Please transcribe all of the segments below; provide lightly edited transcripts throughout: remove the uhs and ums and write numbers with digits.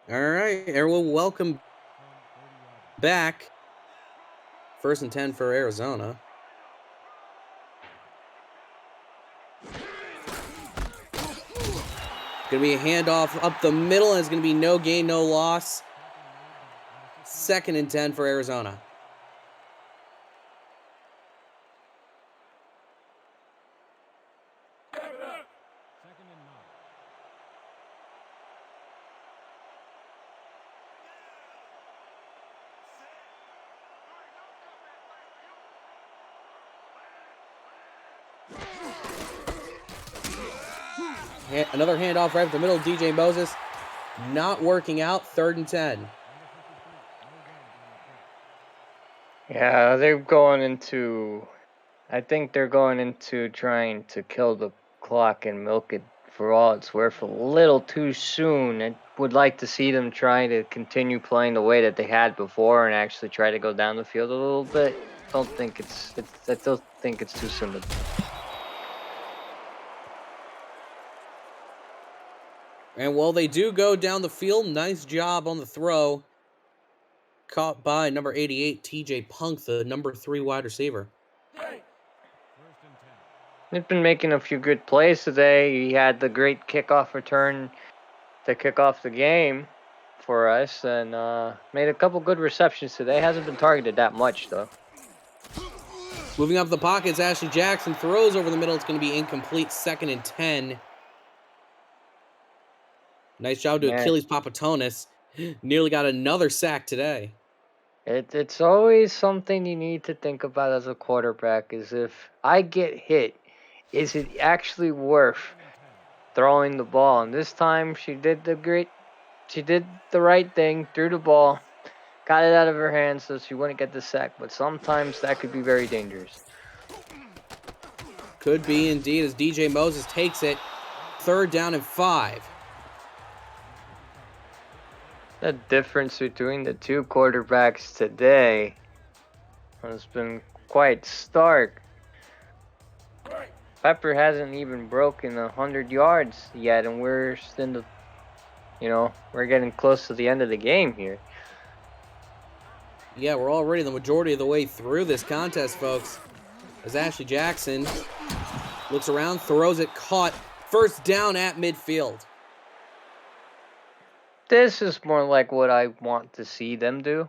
All right, everyone, welcome back. First and 10 for Arizona. Going to be a handoff up the middle, and it's going to be no gain, no loss. Second and 10 for Arizona. Another handoff right up the middle. DJ Moses not working out. Third and 10. Yeah, they're going into. I think they're going into trying to kill the clock and milk it for all it's worth a little too soon. I would like to see them try to continue playing the way that they had before and actually try to go down the field a little bit. I don't think it's too soon. And while they do go down the field, nice job on the throw. Caught by number 88, TJ Punk, the number 3 wide receiver. He's been making a few good plays today. He had the great kickoff return to kick off the game for us and made a couple good receptions today. Hasn't been targeted that much, though. Moving up the pockets, Ashley Jackson throws over the middle. It's going to be incomplete. Second and 10. Nice job to Achilles Papatonis. Nearly got another sack today. It's always something you need to think about as a quarterback is if I get hit, is it actually worth throwing the ball? And this time she did the right thing, threw the ball, got it out of her hands so she wouldn't get the sack. But sometimes that could be very dangerous. Could be indeed as DJ Moses takes it. Third down and 5. The difference between the two quarterbacks today has been quite stark. Pepper hasn't even broken 100 yards yet, and we're still, we're getting close to the end of the game here. Yeah, we're already the majority of the way through this contest, folks. As Ashley Jackson looks around, throws it, caught. First down at midfield. This is more like what I want to see them do.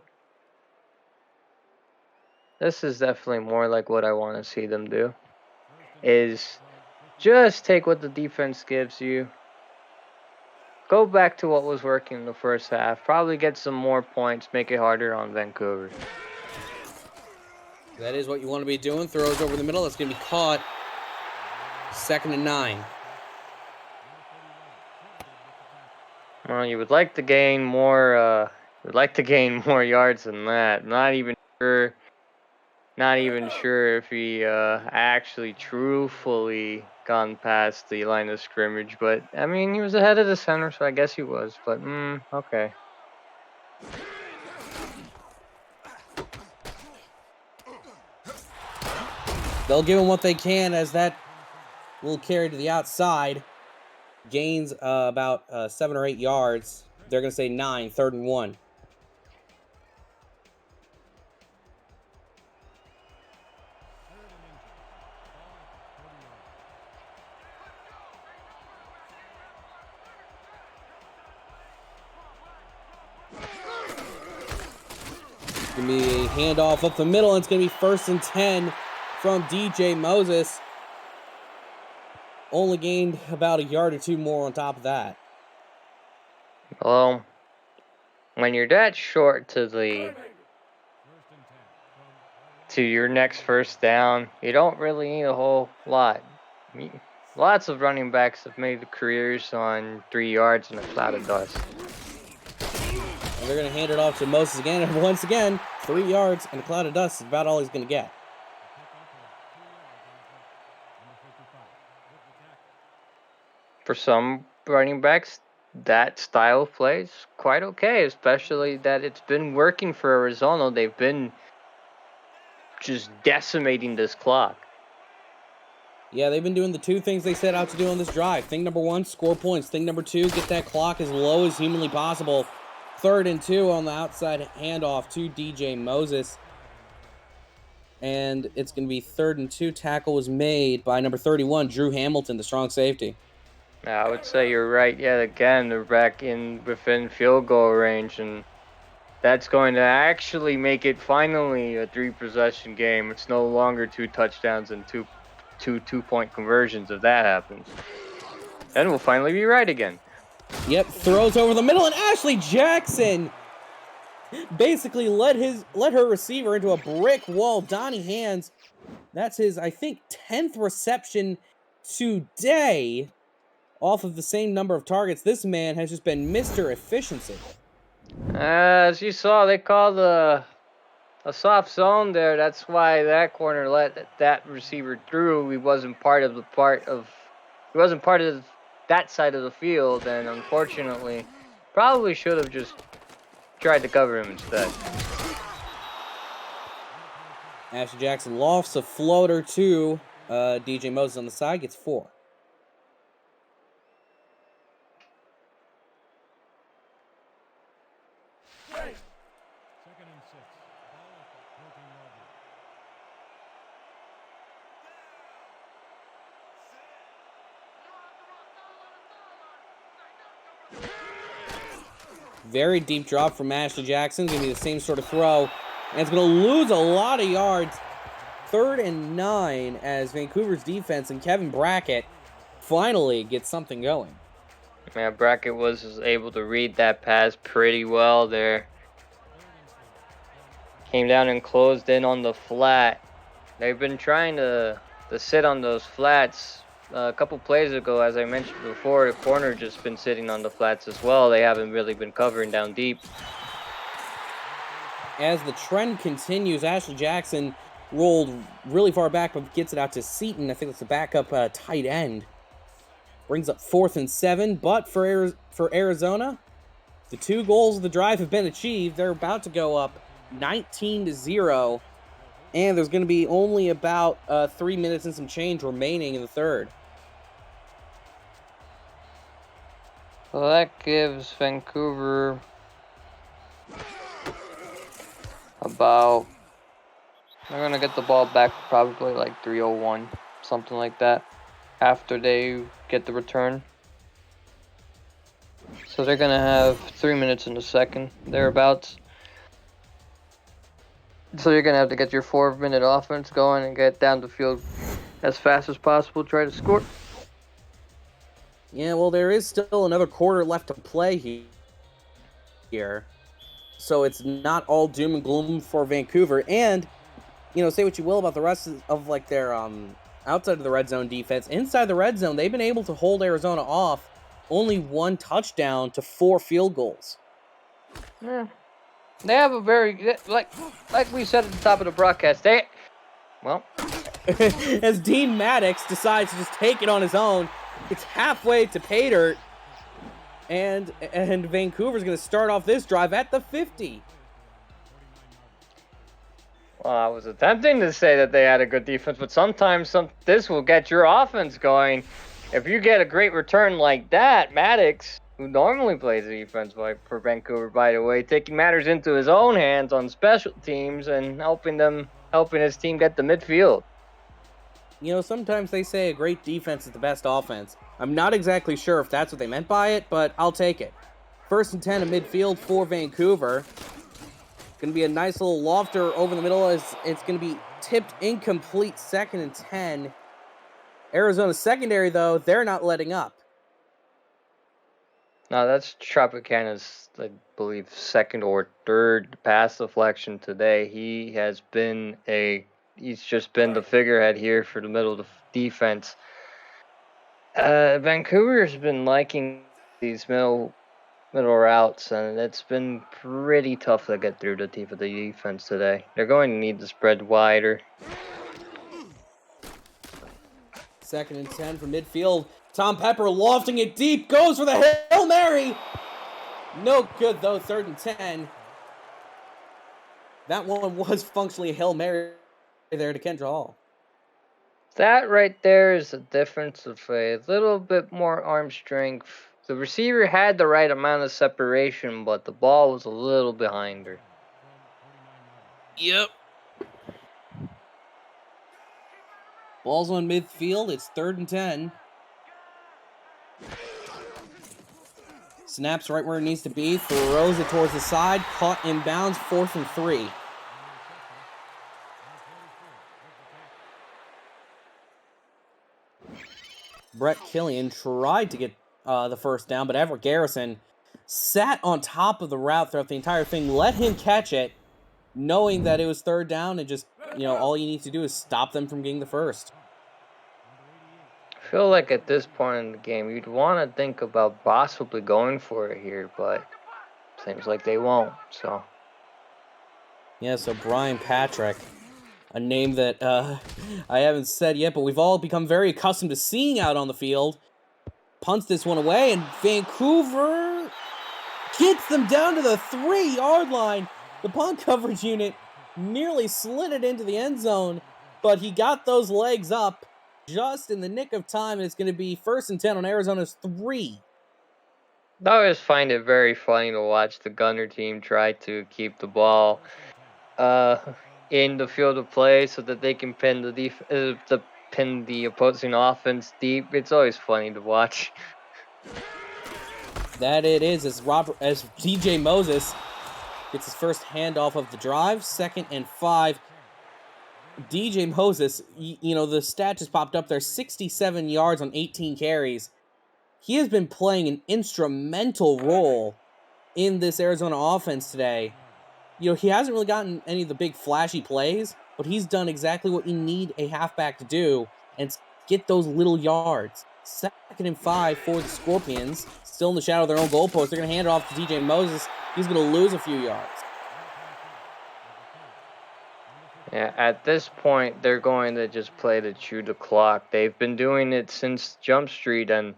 This is definitely more like what I want to see them do. Is just take what the defense gives you. Go back to what was working in the first half. Probably get some more points. Make it harder on Vancouver. That is what you want to be doing. Throws over the middle. That's going to be caught. Second and 9. Well, you would like to gain more. Yards than that. Not even sure if he actually truthfully gone past the line of scrimmage. But I mean, he was ahead of the center, so I guess he was. But okay. They'll give him what they can as that will carry to the outside. Gains about 7 or 8 yards. They're going to say 9, third and 1. It's going to be a handoff up the middle, and it's going to be first and 10 from DJ Moses. Only gained about a yard or two more on top of that. Well, when you're that short to your next first down, you don't really need a whole lot. Lots of running backs have made careers on 3 yards in a cloud of dust. And they're going to hand it off to Moses again. And once again, 3 yards and a cloud of dust is about all he's going to get. For some running backs, that style of play is quite okay, especially that it's been working for Arizona. They've been just decimating this clock. Yeah, they've been doing the two things they set out to do on this drive. Thing number 1, score points. Thing number 2, get that clock as low as humanly possible. 3rd and 2 on the outside handoff to DJ Moses. And it's going to be 3rd and 2. Tackle was made by number 31, Drew Hamilton, the strong safety. I would say you're right yet again. They're back within field goal range, and that's going to actually make it finally a 3-possession game. It's no longer 2 touchdowns and two 2-point conversions if that happens. Then we'll finally be right again. Yep, throws over the middle, and Ashley Jackson basically led her receiver into a brick wall. Donnie Hands, that's his, I think, 10th reception today off of the same number of targets. This man has just been Mr. Efficiency. As you saw, they called a soft zone there. That's why that corner let that receiver through. He wasn't part of that side of the field, and unfortunately, probably should have just tried to cover him instead. Ashley Jackson lofts a floater to DJ Moses on the side, gets 4. Very deep drop from Ashley Jackson. Going to be the same sort of throw. And it's going to lose a lot of yards. 3rd and 9 as Vancouver's defense and Kevin Brackett finally get something going. Yeah, Brackett was able to read that pass pretty well there. Came down and closed in on the flat. They've been trying to sit on those flats. A couple plays ago, as I mentioned before, the corner just been sitting on the flats as well. They haven't really been covering down deep. As the trend continues, Ashley Jackson rolled really far back, but gets it out to Seaton. I think that's the backup tight end. Brings up 4th and 7, but for Arizona, the 2 goals of the drive have been achieved. They're about to go up 19-0, and there's going to be only about 3 minutes and some change remaining in the 3rd. So that gives Vancouver about, they're going to get the ball back probably like 3:01, something like that, after they get the return. So they're going to have 3 minutes in the second, thereabouts. So you're going to have to get your 4-minute offense going and get down the field as fast as possible, try to score. Yeah, well, there is still another quarter left to play here. So it's not all doom and gloom for Vancouver. And, you know, say what you will about the rest of like their outside of the red zone defense. Inside the red zone, they've been able to hold Arizona off. Only 1 touchdown to 4 field goals. Yeah. They have a very, like we said at the top of the broadcast, as Dean Maddox decides to just take it on his own, it's halfway to pay dirt, and Vancouver's going to start off this drive at the 50. Well, I was attempting to say that they had a good defense, but sometimes this will get your offense going. If you get a great return like that, Maddox, who normally plays defense for Vancouver, by the way, taking matters into his own hands on special teams and helping his team get the midfield. You know, sometimes they say a great defense is the best offense. I'm not exactly sure if that's what they meant by it, but I'll take it. 1st and 10 at midfield for Vancouver. Going to be a nice little lofter over the middle as it's going to be tipped incomplete. 2nd and 10. Arizona's secondary, though, they're not letting up. No, that's Tropicana's, I believe, 2nd or 3rd pass deflection today. He's just been the figurehead here for the middle of the defense. Vancouver's been liking these middle routes, and it's been pretty tough to get through the teeth of the defense today. They're going to need to spread wider. 2nd and 10 from midfield. Tom Pepper lofting it deep, goes for the Hail Mary. No good, though. 3rd and 10. That one was functionally a Hail Mary there to Kendra Hall. That right there is a difference of a little bit more arm strength The receiver had the right amount of separation, but the ball was a little behind her. Yep. Ball's on midfield. It's 3rd and 10. Snaps right where it needs to be. Throws it towards the side. Caught inbounds. 4th and 3. Brett Killian tried to get the first down, but Everett Garrison sat on top of the route throughout the entire thing. Let him catch it, knowing that it was 3rd down, and just, all you need to do is stop them from getting the first. I feel like at this point in the game, you'd want to think about possibly going for it here, but seems like they won't, so. Yeah, so Brian Patrick, a name that I haven't said yet, but we've all become very accustomed to seeing out on the field, punts this one away, and Vancouver gets them down to the 3-yard line. The punt coverage unit nearly slid it into the end zone, but he got those legs up just in the nick of time, and it's going to be 1st and 10 on Arizona's 3. I always find it very funny to watch the Gunner team try to keep the ball in the field of play so that they can pin the opposing offense deep. It's always funny to watch. That it is, as DJ Moses gets his first handoff of the drive. 2nd and 5. DJ Moses, the stat just popped up there, 67 yards on 18 carries. He has been playing an instrumental role in this Arizona offense today. He hasn't really gotten any of the big flashy plays, but he's done exactly what you need a halfback to do, and get those little yards. 2nd and 5 for the Scorpions. Still in the shadow of their own goalpost. They're going to hand it off to DJ Moses. He's going to lose a few yards. Yeah, at this point, they're going to just play to chew the clock. They've been doing it since Jump Street, and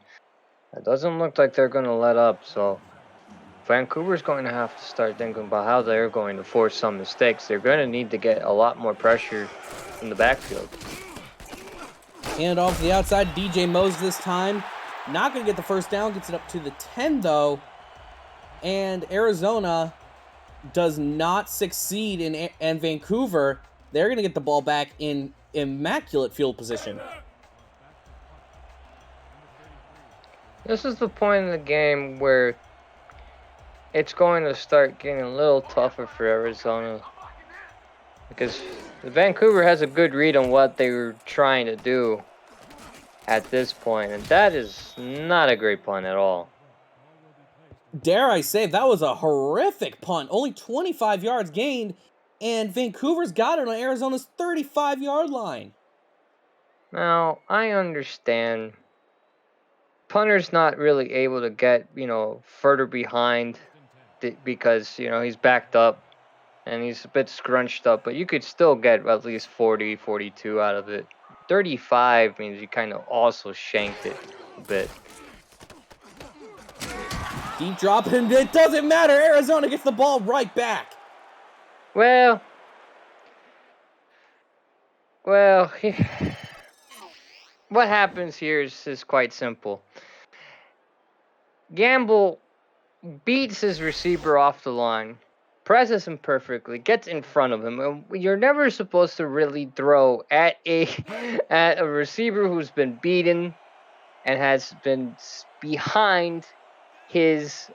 it doesn't look like they're going to let up. So Vancouver's going to have to start thinking about how they're going to force some mistakes. They're going to need to get a lot more pressure in the backfield. Hand off to the outside. DJ Moses this time. Not going to get the first down. Gets it up to the 10, though. And Arizona does not succeed in Vancouver. They're going to get the ball back in immaculate field position. This is the point in the game where it's going to start getting a little tougher for Arizona, because Vancouver has a good read on what they were trying to do at this point, and that is not a great punt at all. Dare I say, that was a horrific punt. Only 25 yards gained, and Vancouver's got it on Arizona's 35-yard line. Now, I understand punter's not really able to get, further behind because, he's backed up and he's a bit scrunched up, but you could still get at least 40, 42 out of it. 35 means you kind of also shanked it a bit. Deep drop, and it doesn't matter. Arizona gets the ball right back. Well, what happens here is quite simple. Gamble beats his receiver off the line, presses him perfectly, gets in front of him. And you're never supposed to really throw at a receiver who's been beaten and has been behind his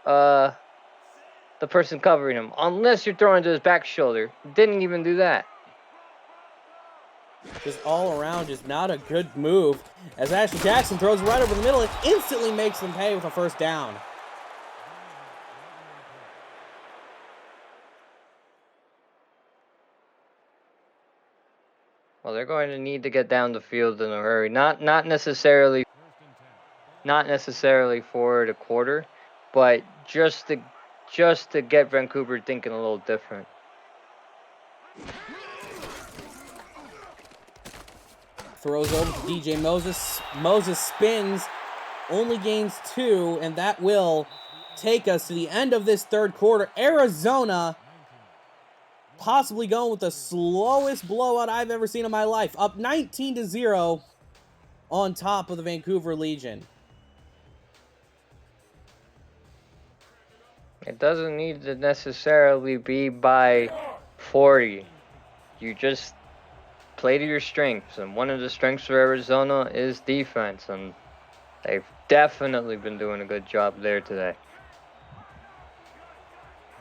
the person covering him, unless you're throwing to his back shoulder. Didn't even do that. Just all around, just not a good move. As Ashley Jackson throws right over the middle, it instantly makes them pay with a first down. Well, they're going to need to get down the field in a hurry. Not necessarily for the quarter, but just to get Vancouver thinking a little different. Throws over to DJ Moses. Moses spins, only gains 2, and that will take us to the end of this third quarter. Arizona possibly going with the slowest blowout I've ever seen in my life. Up 19-0 on top of the Vancouver Legion. It doesn't need to necessarily be by 40. You just play to your strengths, and one of the strengths for Arizona is defense, and they've definitely been doing a good job there today.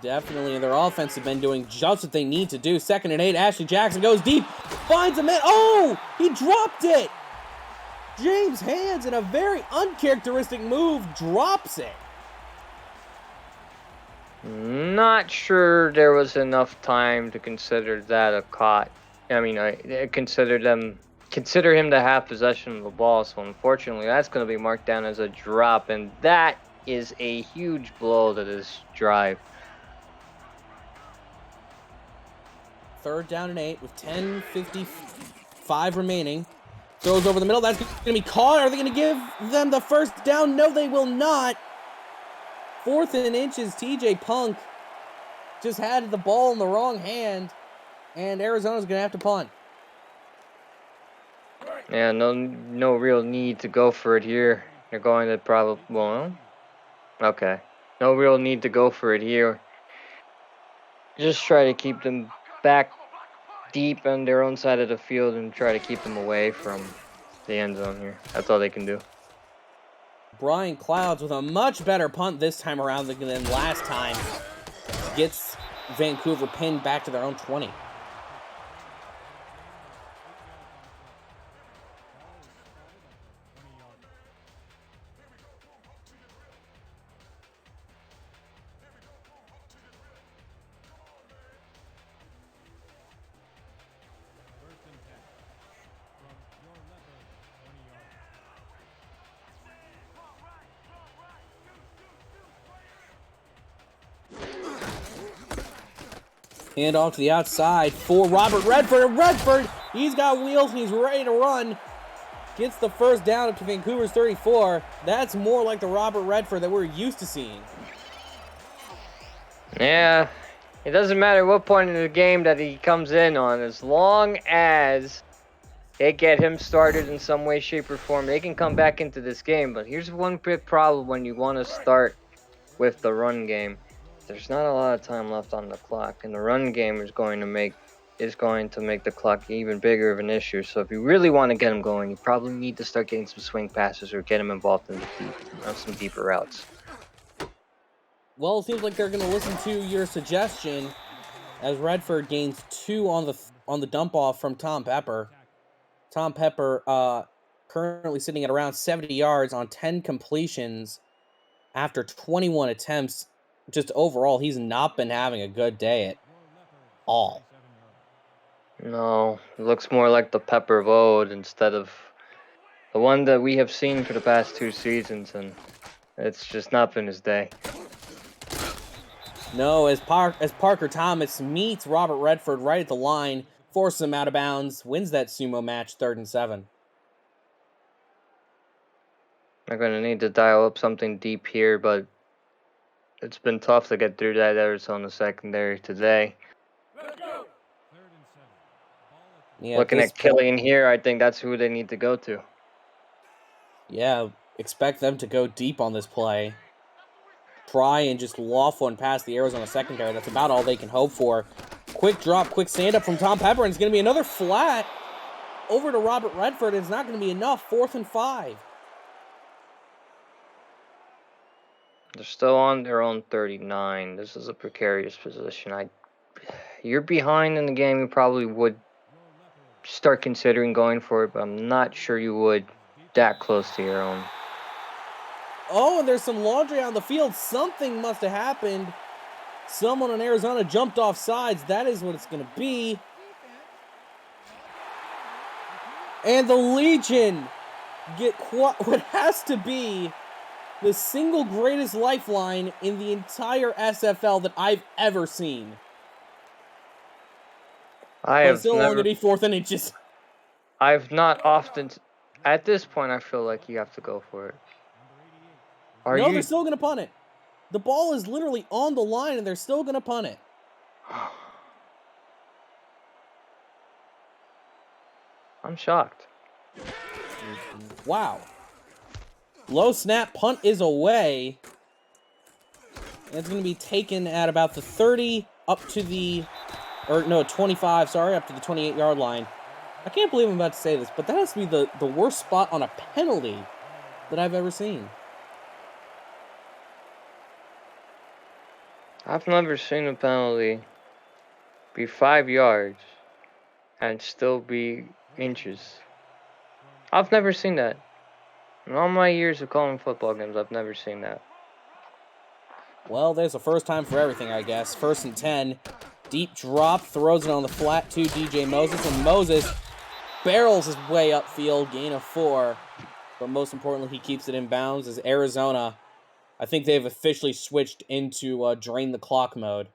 Definitely, and their offense have been doing just what they need to do. 2nd and 8, Ashley Jackson goes deep, finds a man. Oh, he dropped it. James Hands, in a very uncharacteristic move, drops it. Not sure there was enough time to consider that a caught. I mean, I consider him to have possession of the ball. So unfortunately, that's going to be marked down as a drop, and that is a huge blow to this drive. 3rd down and 8 with 10:55 remaining. Throws over the middle. That's going to be caught. Are they going to give them the first down? No, they will not. 4th and inches. TJ Punk just had the ball in the wrong hand, and Arizona's going to have to punt. Yeah, no real need to go for it here. They're going to probably, well, okay. No real need to go for it here. Just try to keep them back deep on their own side of the field and try to keep them away from the end zone here. That's all they can do. Brian Clouds with a much better punt this time around than last time. Gets Vancouver pinned back to their own 20. Hand off to the outside for Robert Redford. And Redford, he's got wheels and he's ready to run. Gets the first down up to Vancouver's 34. That's more like the Robert Redford that we're used to seeing. Yeah, it doesn't matter what point in the game that he comes in on, as long as they get him started in some way, shape, or form, they can come back into this game. But here's one big problem when you want to start with the run game. There's not a lot of time left on the clock, and the run game is going to make the clock even bigger of an issue. So if you really want to get him going, you probably need to start getting some swing passes or get him involved in some deeper routes. Well, it seems like they're going to listen to your suggestion as Redford gains 2 on the dump off from Tom Pepper. Tom Pepper currently sitting at around 70 yards on 10 completions after 21 attempts. Just overall, he's not been having a good day at all. No, it looks more like the Pepper of old instead of the one that we have seen for the past 2 seasons, and it's just not been his day. No, as Parker Thomas meets Robert Redford right at the line, forces him out of bounds, wins that sumo match, 3rd and 7. They're going to need to dial up something deep here, but it's been tough to get through that Arizona secondary today. Yeah, looking at Killian here, I think that's who they need to go to. Yeah, expect them to go deep on this play. Try and just loft one past the Arizona secondary. That's about all they can hope for. Quick drop, quick stand-up from Tom Pepper, and it's going to be another flat over to Robert Redford. It's not going to be enough. 4th and 5. They're still on their own 39. This is a precarious position. You're behind in the game, you probably would start considering going for it, but I'm not sure you would that close to your own. Oh, and there's some laundry on the field. Something must have happened. Someone in Arizona jumped off sides. That is what it's going to be. And the Legion get what has to be the single greatest lifeline in the entire SFL that I've ever seen. But still only going to be 4th and inches. I've not often... At this point, I feel like you have to go for it. They're still going to punt it. The ball is literally on the line, and they're still going to punt it. I'm shocked. Wow. Low snap, punt is away. And it's going to be taken at about the 30 up to the, or no, 25, sorry, up to the 28-yard line. I can't believe I'm about to say this, but that has to be the worst spot on a penalty that I've ever seen. I've never seen a penalty be 5 yards and still be inches. I've never seen that. In all my years of calling football games, I've never seen that. Well, there's a first time for everything, I guess. 1st and 10. Deep drop, throws it on the flat to DJ Moses, and Moses barrels his way upfield, gain of 4. But most importantly, he keeps it in bounds as Arizona, I think they've officially switched into drain the clock mode.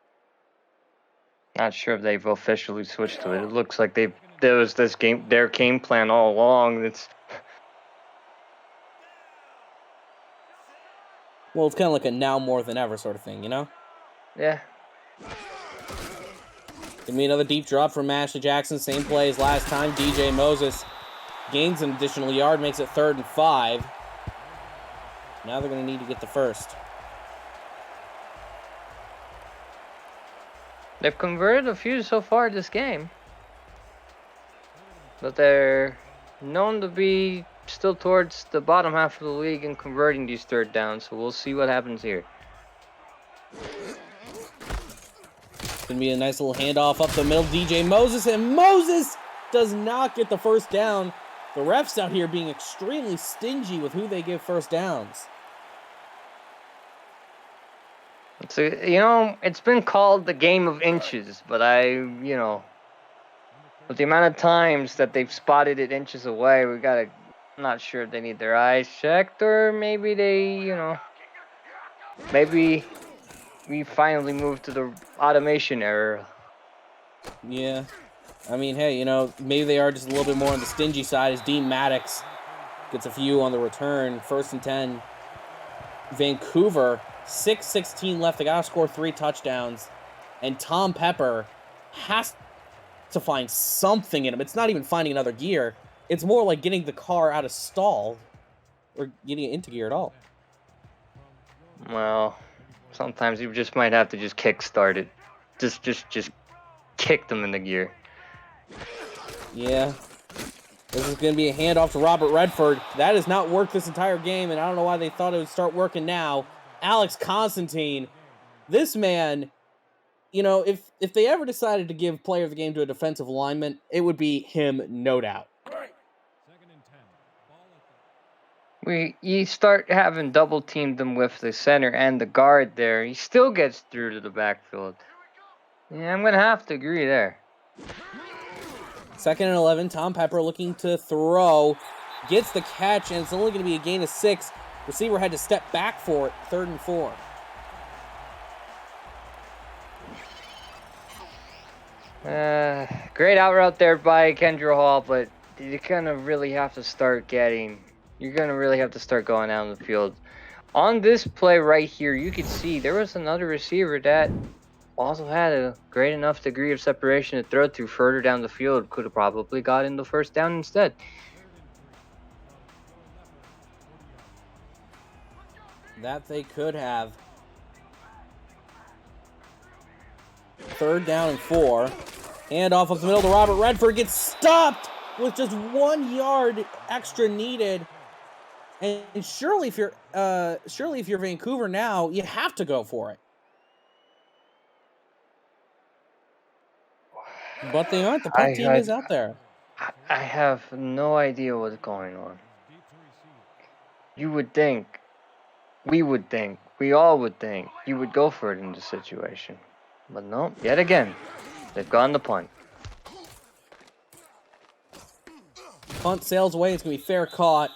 Not sure if they've officially switched to it. It looks like there was their game plan all along. Well, it's kind of like a now more than ever sort of thing, you know? Yeah. Give me another deep drop from Ashley Jackson. Same play as last time. DJ Moses gains an additional yard, makes it 3rd and 5. Now they're going to need to get the first. They've converted a few so far this game. But they're known to be still towards the bottom half of the league in converting these 3rd downs. So we'll see what happens here. It's going to be a nice little handoff up the middle. DJ Moses, and Moses does not get the first down. The refs out here being extremely stingy with who they give first downs. So, it's been called the game of inches, but with the amount of times that they've spotted it inches away, I'm not sure if they need their eyes checked, or maybe maybe we finally moved to the automation era. Yeah. I mean, hey, maybe they are just a little bit more on the stingy side as Dean Maddox gets a few on the return. 1st and 10. Vancouver, 6:16 left. They got to score 3 touchdowns. And Tom Pepper has to find something in him. It's not even finding another gear. It's more like getting the car out of stall or getting it into gear at all. Well, sometimes you just might have to just kickstart it. Just kick them in the gear. Yeah. This is going to be a handoff to Robert Redford. That has not worked this entire game, and I don't know why they thought it would start working now. Alex Constantine, this man, if they ever decided to give player of the game to a defensive lineman, it would be him, no doubt. You start having double teamed them with the center and the guard there. He still gets through to the backfield. Yeah, I'm going to have to agree there. 2nd and 11. Tom Pepper looking to throw. Gets the catch, and it's only going to be a gain of 6. Receiver had to step back for it. 3rd and 4. Great out route there by Kendra Hall, but you're going to really have to start going out on the field. On this play right here, you can see there was another receiver that also had a great enough degree of separation to throw to further down the field. Could have probably gotten the first down instead. That they could have. 3rd down and 4. Handoff up the middle to Robert Redford. Gets stopped with just 1 yard extra needed. And surely if you're Vancouver now, you have to go for it. But they aren't. The punt team is out there. I have no idea what's going on. You would think, we all would think, you would go for it in this situation. But no, yet again, they've gone the punt. Punt sails away. It's going to be fair caught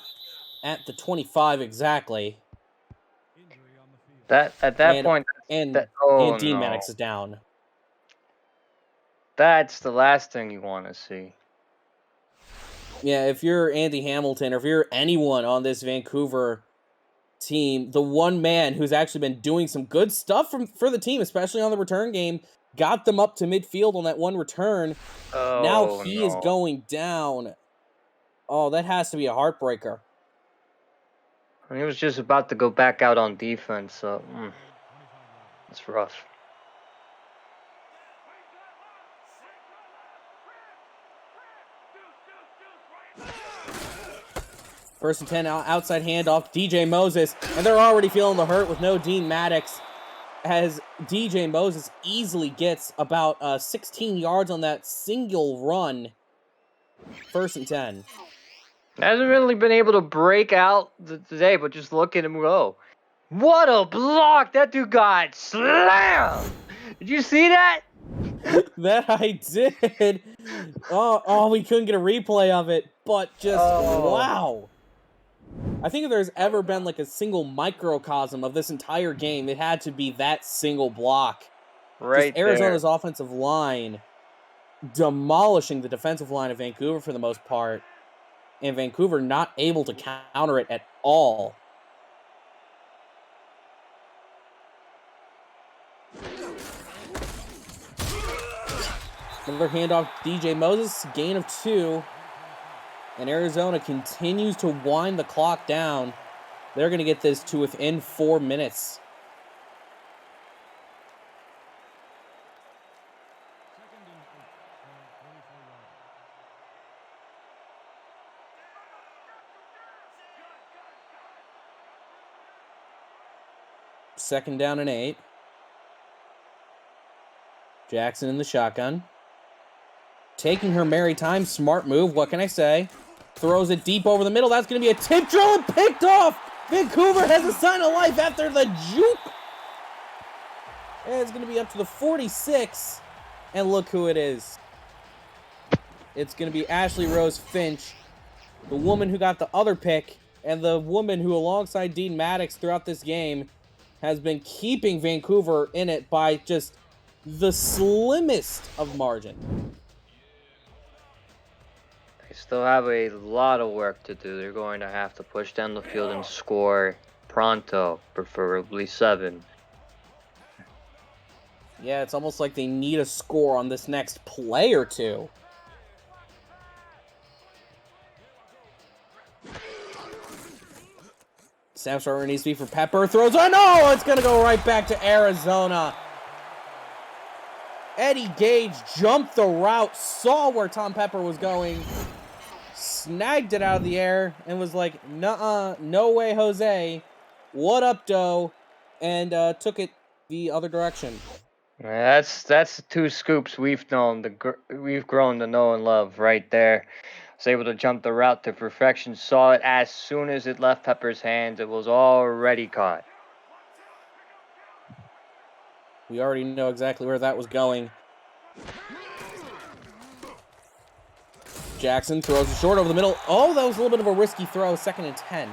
at the 25 exactly. At that point, and Dean Maddox is down. That's the last thing you want to see. Yeah, if you're Andy Hamilton or if you're anyone on this Vancouver team, the one man who's actually been doing some good stuff for the team, especially on the return game, got them up to midfield on that one return. Now he is going down. Oh, that has to be a heartbreaker. He was just about to go back out on defense, so... It's rough. First and 10, outside handoff, DJ Moses, and they're already feeling the hurt with no Dean Maddox, as DJ Moses easily gets about 16 yards on that single run. First and 10. Hasn't really been able to break out today, but just look at him go. What a block! That dude got slammed! Did you see that? That I did. Oh, we couldn't get a replay of it, but just, wow. I think if there's ever been like a single microcosm of this entire game, it had to be that single block. Right just Arizona's offensive line demolishing the defensive line of Vancouver for the most part, and Vancouver not able to counter it at all. Another handoff, DJ Moses, gain of 2. And Arizona continues to wind the clock down. They're going to get this to within 4 minutes. Second down and 8. Jackson in the shotgun. Taking her merry time. Smart move. What can I say? Throws it deep over the middle. That's going to be a tip drill and picked off. Vancouver has a sign of life after the juke. And it's going to be up to the 46. And look who it is. It's going to be Ashley Rose Finch, the woman who got the other pick, and the woman who, alongside Dean Maddox throughout this game, has been keeping Vancouver in it by just the slimmest of margin. They still have a lot of work to do. They're going to have to push down the field and score pronto, preferably 7. Yeah, it's almost like they need a score on this next play or two. Snap starter needs to be for Pepper. Throws. Oh no! It's going to go right back to Arizona. Eddie Gage jumped the route, saw where Tom Pepper was going, snagged it out of the air, and was like, nuh-uh, no way, Jose. What up, Doe? And took it the other direction. That's the 2 scoops we've grown to know and love right there. Was able to jump the route to perfection. Saw it as soon as it left Pepper's hands. It was already caught. We already know exactly where that was going. Jackson throws it short over the middle. Oh, that was a little bit of a risky throw. Second and 10.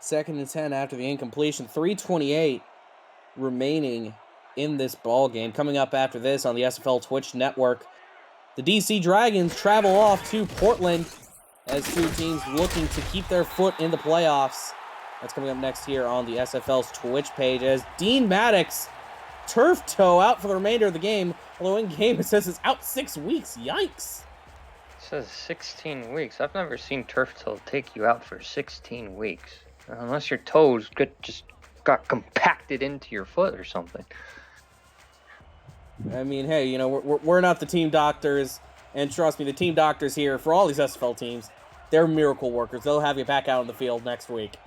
Second and 10 after the incompletion. 3:28 remaining in this ball game. Coming up after this on the SFL Twitch network, the DC Dragons travel off to Portland as 2 teams looking to keep their foot in the playoffs. That's coming up next here on the SFL's Twitch page as Dean Maddox, turf toe out for the remainder of the game. Although in game it says it's out 6 weeks. Yikes. It says 16 weeks. I've never seen turf toe take you out for 16 weeks. Unless your toes just got compacted into your foot or something. I mean, hey, you know, we're not the team doctors, and trust me, the team doctors here for all these SFL teams, they're miracle workers. They'll have you back out on the field next week.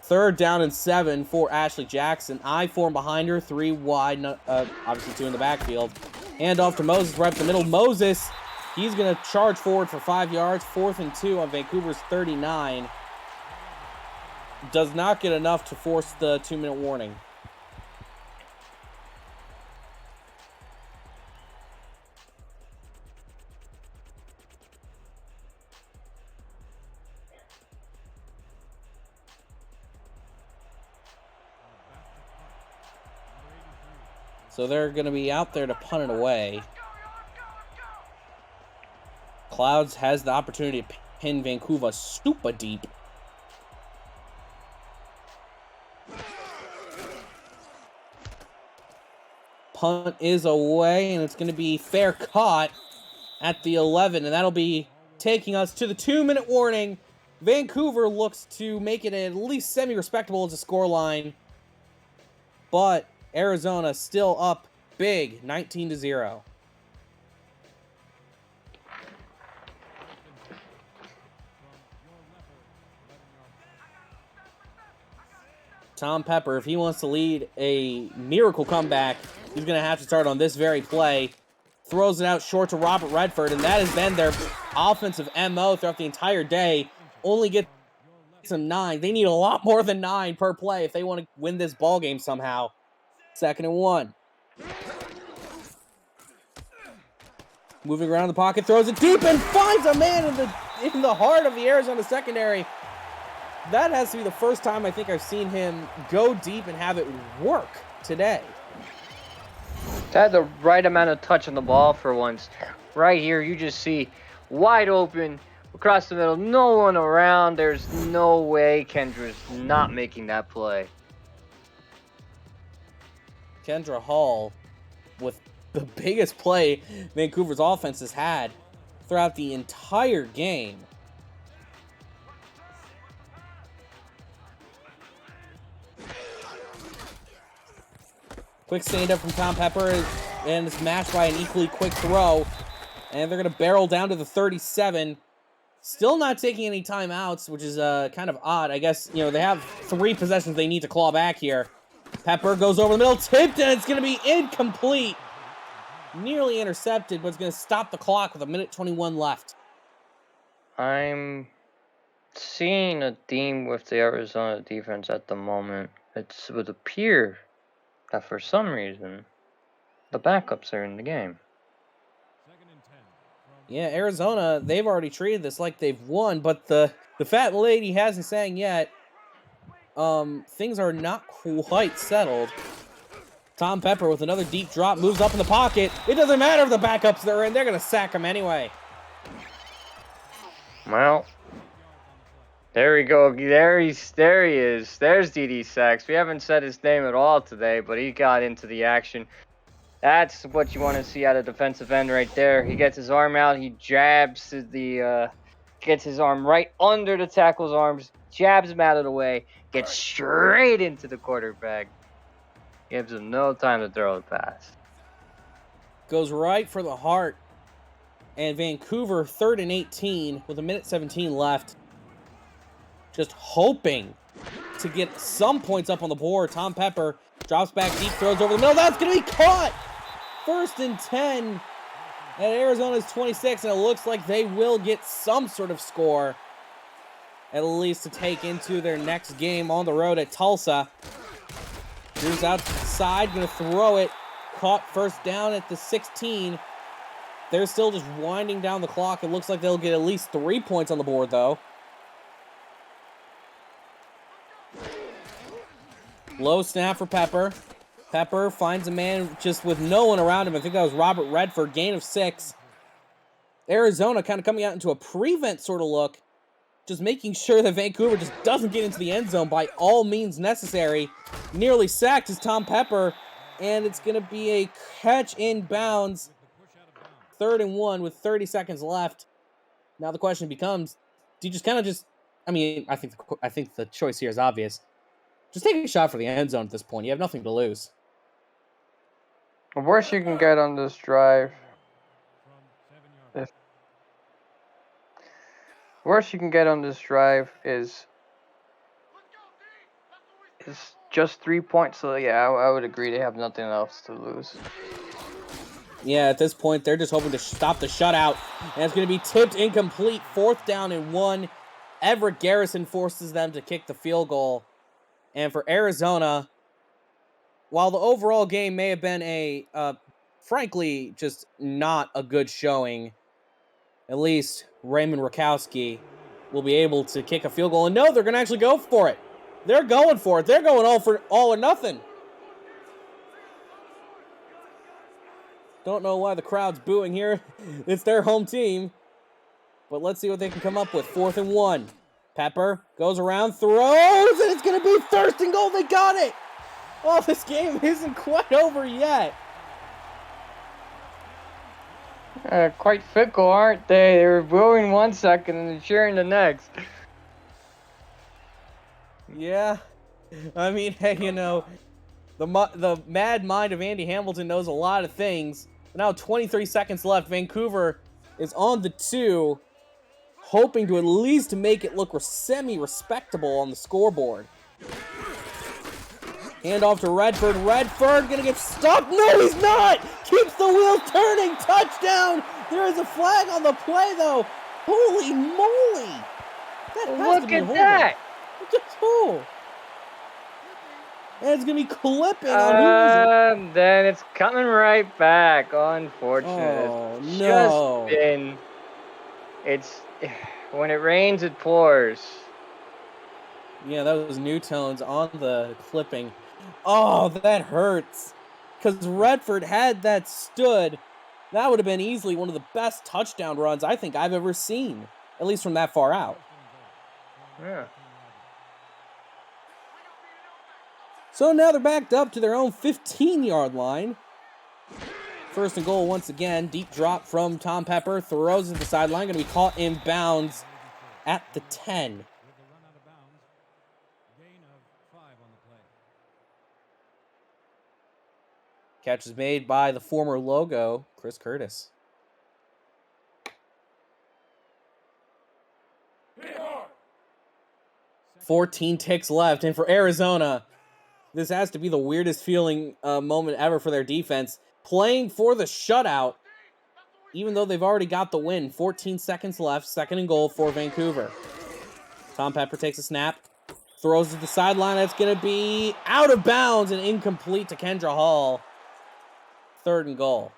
Third down and 7 for Ashley Jackson. I form behind her, 3 wide, obviously 2 in the backfield. Hand off to Moses right up the middle. Moses, he's going to charge forward for 5 yards. 4th and 2 on Vancouver's 39. Does not get enough to force the 2-minute warning. So they're going to be out there to punt it away. Clouds has the opportunity to pin Vancouver super deep. Punt is away, and it's going to be fair caught at the 11, and that'll be taking us to the 2-minute warning. Vancouver looks to make it at least semi-respectable as a scoreline, but Arizona still up big, 19-0. Tom Pepper, if he wants to lead a miracle comeback, he's going to have to start on this very play. Throws it out short to Robert Redford, and that has been their offensive MO throughout the entire day. Only get some 9. They need a lot more than 9 per play if they want to win this ball game somehow. 2nd and 1. Moving around the pocket, throws it deep and finds a man in the heart of the Arizona secondary. That has to be the first time I think I've seen him go deep and have it work today. Had the right amount of touch on the ball for once. Right here, you just see wide open across the middle, no one around. There's no way Kendra's not making that play. Kendra Hall with the biggest play Vancouver's offense has had throughout the entire game. Quick stand-up from Tom Pepper, and it's matched by an equally quick throw. And they're going to barrel down to the 37. Still not taking any timeouts, which is kind of odd. I guess, you know, they have 3 possessions they need to claw back here. Pepper goes over the middle, tipped, and it's going to be incomplete. Nearly intercepted, but it's going to stop the clock with 1:21 left. I'm seeing a theme with the Arizona defense at the moment. It would appear that for some reason, the backups are in the game. Yeah, Arizona, they've already treated this like they've won, but the fat lady hasn't sang yet. Things are not quite settled. Tom Pepper with another deep drop, moves up in the pocket. It doesn't matter if the backups are in, they're going to sack him anyway. Well, there we go. There he is. There's D.D. Sachs. We haven't said his name at all today, but he got into the action. That's what you want to see out of defensive end right there. He gets his arm out. He jabs gets his arm right under the tackle's arms, jabs him out of the way, gets straight into the quarterback. Gives him no time to throw the pass. Goes right for the heart. And Vancouver 3rd and 18 with 1:17 left. Just hoping to get some points up on the board. Tom Pepper drops back deep, throws over the middle. That's going to be caught! 1st and 10 at Arizona's 26, and it looks like they will get some sort of score, at least to take into their next game on the road at Tulsa. Moves outside, going to throw it. Caught 1st down at the 16. They're still just winding down the clock. It looks like they'll get at least 3 points on the board, though. Low snap for Pepper. Pepper finds a man just with no one around him. I think that was Robert Redford. Gain of 6. Arizona kind of coming out into a prevent sort of look. Just making sure that Vancouver just doesn't get into the end zone by all means necessary. Nearly sacked is Tom Pepper. And it's going to be a catch in bounds. 3rd and 1 with 30 seconds left. Now the question becomes, do you just kind of I mean, I think the choice here is obvious. Just take a shot for the end zone at this point. You have nothing to lose. The worst you can get on this drive. Worst you can get on this drive is just 3 points. So yeah, I would agree. They have nothing else to lose. Yeah, at this point, they're just hoping to stop the shutout. And it's going to be tipped incomplete. 4th down and 1. Everett Garrison forces them to kick the field goal. And for Arizona, while the overall game may have been frankly, just not a good showing, at least Raymond Rakowski will be able to kick a field goal. And no, they're going to actually go for it. They're going for it. They're going all or nothing. Don't know why the crowd's booing here. It's their home team. But let's see what they can come up with. 4th and 1. Pepper goes around, throws, and it's going to be 1st and goal. They got it. Oh, this game isn't quite over yet. Quite fickle, aren't they? They're booing 1 second and then cheering the next. Yeah. I mean, hey, you know, the mad mind of Andy Hamilton knows a lot of things. Now 23 seconds left. Vancouver is on the 2, hoping to at least make it look semi-respectable on the scoreboard. Hand off to Redford. Redford gonna get stuck. No, he's not! Keeps the wheels turning. Touchdown! There is a flag on the play, though. Holy moly! That has to Look be at holding. that! Just who? And it's gonna be clipping on who was it? Then it's coming right back. Unfortunate. Oh, It's just no. been. It's when it rains, it pours. Yeah, that was New Tones on the clipping. Oh, that hurts. Because Redford, had that stood, that would have been easily one of the best touchdown runs I think I've ever seen. At least from that far out. Yeah. So now they're backed up to their own 15-yard line. First and goal once again. Deep drop from Tom Pepper. Throws it to the sideline. Going to be caught in bounds at the 10. Catch is made by the former logo, Chris Curtis. "14 ticks left, and for Arizona, this has to be the weirdest feeling moment ever for their defense. Playing for the shutout, even though they've already got the win. 14 seconds left, second and goal for Vancouver. Tom Pepper takes a snap, throws it to the sideline. That's going to be out of bounds and incomplete to Kendra Hall. Third and goal.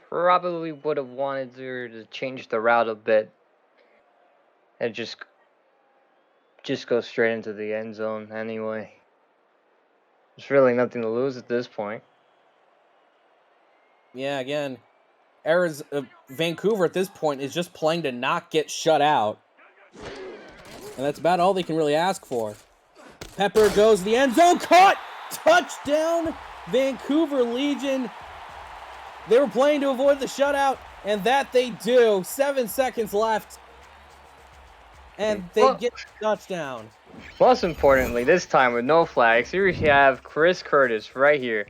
Probably would have wanted her to change the route a bit and just go straight into the end zone anyway. There's really nothing to lose at this point. Yeah, again, Vancouver at this point is just playing to not get shut out. And that's about all they can really ask for. Pepper goes to the end zone. Caught! Touchdown! Vancouver Legion. They were playing to avoid the shutout, and that they do. 7 seconds left. And they get the touchdown. Most importantly, this time with no flags, here we have Chris Curtis right here.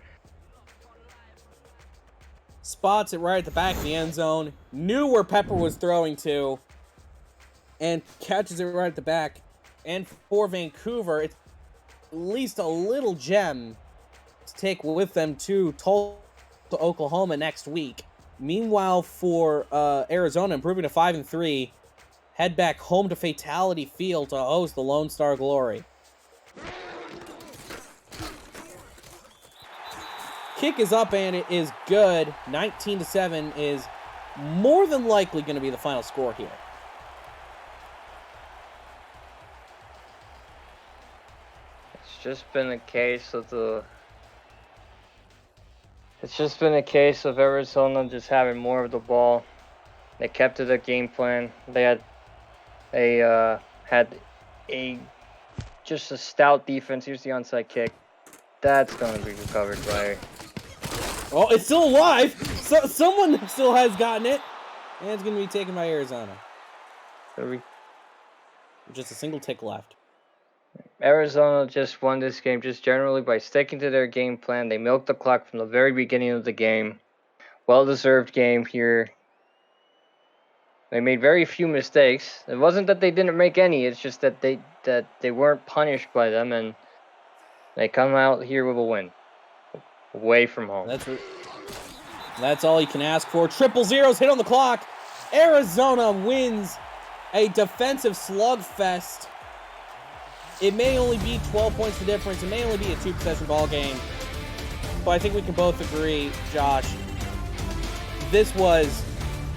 Spots it right at the back of the end zone. Knew where Pepper was throwing to. And catches it right at the back. And for Vancouver, it's at least a little gem to take with them to Oklahoma next week. Meanwhile, for Arizona, improving to 5-3, head back home to Fatality Field to host the Lone Star Glory. Kick is up and it is good. 19-7 is more than likely going to be the final score here. It's just been a case of Arizona just having more of the ball. They kept to their game plan. They had just a stout defense. Here's the onside kick. That's going to be recovered by. Oh, it's still alive. So someone still has gotten it, and it's going to be taken by Arizona. Just a single tick left. Arizona just won this game just generally by sticking to their game plan. They milked the clock from the very beginning of the game. Well-deserved game here. They made very few mistakes. It wasn't that they didn't make any. It's just that they weren't punished by them, and they come out here with a win. Away from home. That's all you can ask for. Triple zeros hit on the clock. Arizona wins a defensive slugfest. It may only be 12 points the difference. It may only be a 2-possession ball game. But I think we can both agree, Josh, this was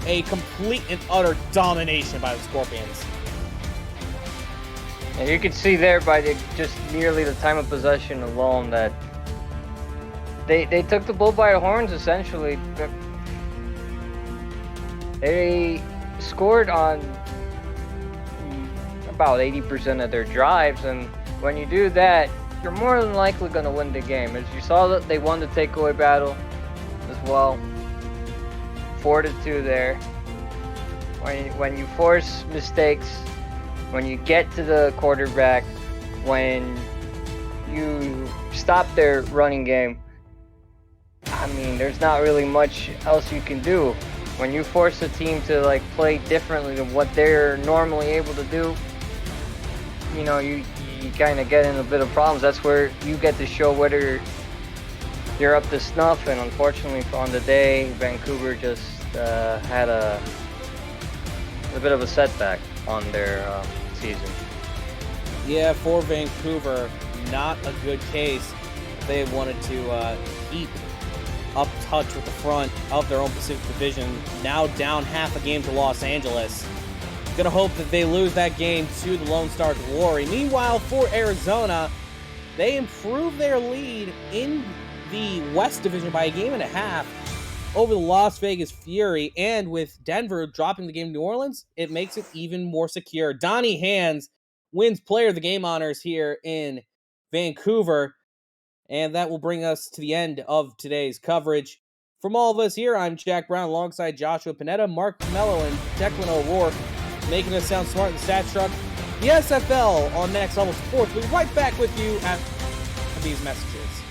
a complete and utter domination by the Scorpions. And you can see there by just nearly the time of possession alone that they took the bull by the horns, essentially. They scored on about 80% of their drives, and when you do that, you're more than likely going to win the game. As you saw, that they won the takeaway battle as well. fortitude there. When you force mistakes, when you get to the quarterback, when you stop their running game, I mean, there's not really much else you can do. When you force a team to like play differently than what they're normally able to do, you know, you kind of get in a bit of problems. That's where you get to show whether you're up to snuff. And unfortunately, on the day, Vancouver just had a bit of a setback on their season. Yeah, for Vancouver, not a good case. They wanted to keep up touch with the front of their own Pacific Division. Now down half a game to Los Angeles. Gonna hope that they lose that game to the Lone Star Glory. Meanwhile, for Arizona, they improve their lead in the West Division by a game and a half over the Las Vegas Fury. And with Denver dropping the game to New Orleans, it makes it even more secure. Donnie Hands wins Player of the Game honors here in Vancouver. And that will bring us to the end of today's coverage. From all of us here, I'm Jack Brown alongside Joshua Panetta, Mark Mello, and Declan O'Rourke, making us sound smart in the stats truck. The SFL on Next Level Sports. We'll be right back with you after these messages.